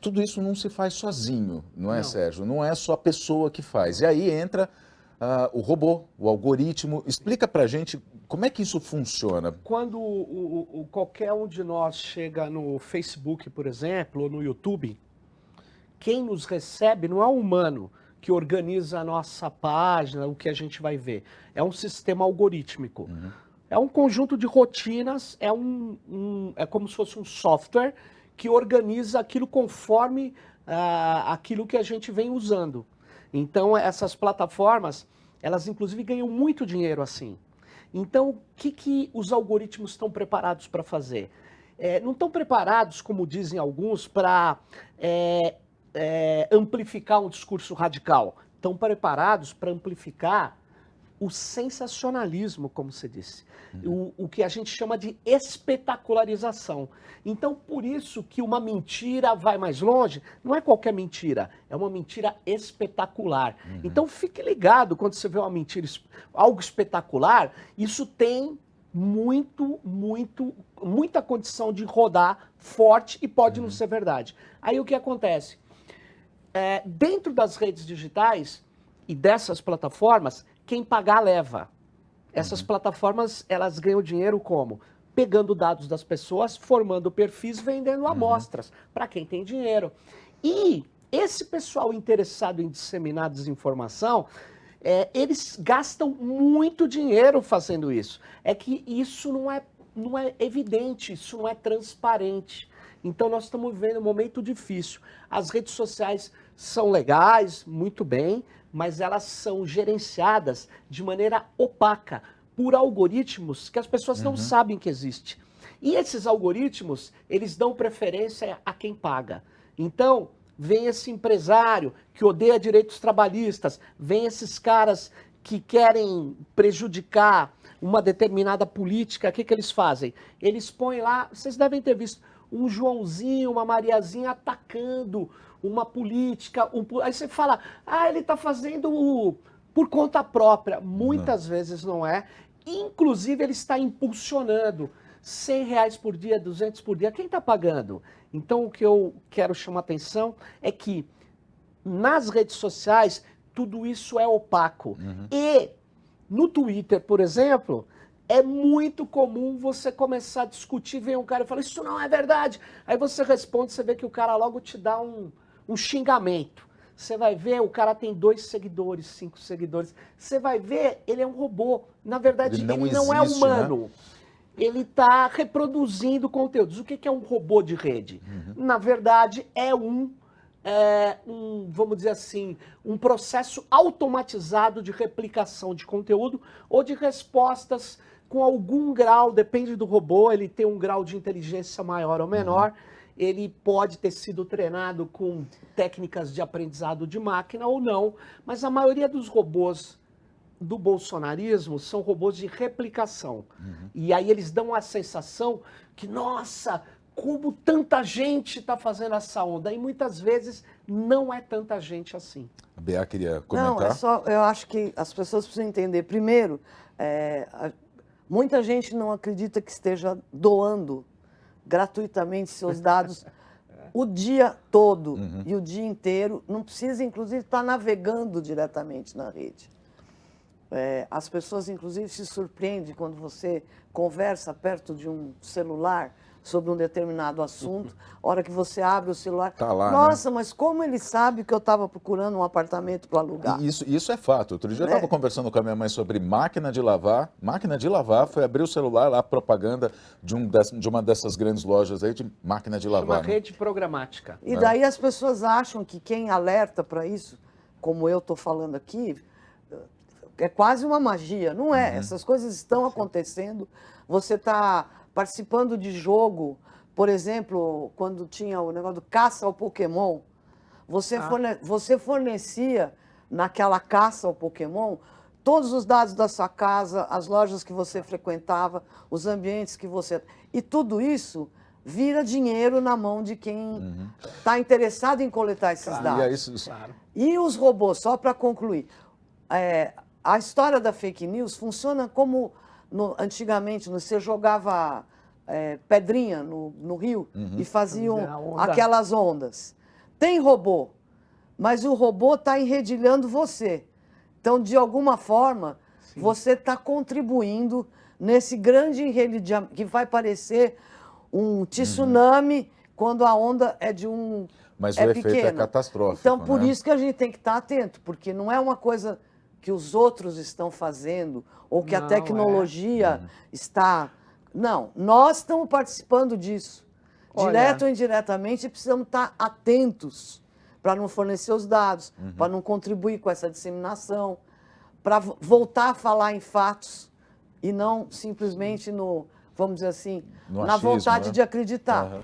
tudo isso não se faz sozinho, não é, Não. Sérgio? Não é só a pessoa que faz. E aí entra o robô, o algoritmo. Explica pra gente como é que isso funciona. Quando qualquer um de nós chega no Facebook, por exemplo, ou no YouTube, quem nos recebe não é um humano que organiza a nossa página, o que a gente vai ver. É um sistema algorítmico. É um conjunto de rotinas, é como se fosse um software que organiza aquilo conforme aquilo que a gente vem usando. Então, essas plataformas, elas inclusive ganham muito dinheiro assim. Então, o que os algoritmos estão preparados para fazer? Não estão preparados, como dizem alguns, para amplificar um discurso radical. Estão preparados para amplificar o sensacionalismo, como você disse. O que a gente chama de espetacularização. Então, por isso que uma mentira vai mais longe, não é qualquer mentira, é uma mentira espetacular. Então, fique ligado quando você vê uma mentira, algo espetacular, isso tem muita condição de rodar forte e pode não ser verdade. Aí o que acontece? Dentro das redes digitais e dessas plataformas, quem pagar leva. Essas plataformas, elas ganham dinheiro como? Pegando dados das pessoas, formando perfis, vendendo amostras para quem tem dinheiro. E esse pessoal interessado em disseminar desinformação, eles gastam muito dinheiro fazendo isso. É que isso não é evidente, isso não é transparente. Então nós estamos vivendo um momento difícil. As redes sociais são legais, muito bem, mas elas são gerenciadas de maneira opaca por algoritmos que as pessoas não sabem que existe. E esses algoritmos, eles dão preferência a quem paga. Então, vem esse empresário que odeia direitos trabalhistas, vem esses caras que querem prejudicar uma determinada política, o que eles fazem? Eles põem lá, vocês devem ter visto, um Joãozinho, uma Mariazinha atacando uma política. Aí você fala, ele está fazendo por conta própria. Muitas vezes não é. Inclusive, ele está impulsionando R$ 100 por dia, 200 por dia. Quem está pagando? Então, o que eu quero chamar a atenção é que nas redes sociais, tudo isso é opaco. E no Twitter, por exemplo, é muito comum você começar a discutir, vem um cara e fala, isso não é verdade. Aí você responde, você vê que o cara logo te dá um xingamento. Você vai ver, o cara tem 2 seguidores, 5 seguidores. Você vai ver, ele é um robô. Na verdade, ele não é humano. Né? Ele está reproduzindo conteúdos. O que é um robô de rede? Na verdade, é vamos dizer assim, um processo automatizado de replicação de conteúdo ou de respostas com algum grau, depende do robô, ele tem um grau de inteligência maior ou menor, ele pode ter sido treinado com técnicas de aprendizado de máquina ou não, mas a maioria dos robôs do bolsonarismo são robôs de replicação. E aí eles dão a sensação que, nossa, como tanta gente está fazendo essa onda. E muitas vezes não é tanta gente assim. A Bea queria comentar? Não, eu acho que as pessoas precisam entender. Primeiro, muita gente não acredita que esteja doando gratuitamente seus dados o dia todo e o dia inteiro. Não precisa, inclusive, estar navegando diretamente na rede. As pessoas, inclusive, se surpreendem quando você conversa perto de um celular sobre um determinado assunto, a hora que você abre o celular, tá lá, nossa, né? Mas como ele sabe que eu estava procurando um apartamento para alugar? Isso é fato. Outro dia eu estava conversando com a minha mãe sobre máquina de lavar. Máquina de lavar, foi abrir o celular lá, propaganda de uma dessas grandes lojas aí de máquina de lavar. Uma rede programática. E daí as pessoas acham que quem alerta para isso, como eu estou falando aqui, é quase uma magia. Não é, essas coisas estão acontecendo. Você está participando de jogo, por exemplo, quando tinha o negócio do caça ao Pokémon, você fornecia naquela caça ao Pokémon todos os dados da sua casa, as lojas que você frequentava, os ambientes que você... E tudo isso vira dinheiro na mão de quem está interessado em coletar esses dados. E os robôs, só para concluir, a história da fake news funciona como... antigamente, você jogava pedrinha no rio e faziam aquelas ondas. Tem robô, mas o robô está enredilhando você. Então, de alguma forma, você está contribuindo nesse grande enredilhamento, que vai parecer um tsunami quando a onda é de um... Mas é o efeito é pequena. catastrófico, Então, por né? isso que a gente tem que estar atento, porque não é uma coisa que os outros estão fazendo, ou que a Não, tecnologia está... Não, nós estamos participando disso. Olha. Direto ou indiretamente, precisamos estar atentos para não fornecer os dados, para não contribuir com essa disseminação, para voltar a falar em fatos e não simplesmente no, vamos dizer assim, No na achismo, vontade né? de acreditar. Aham.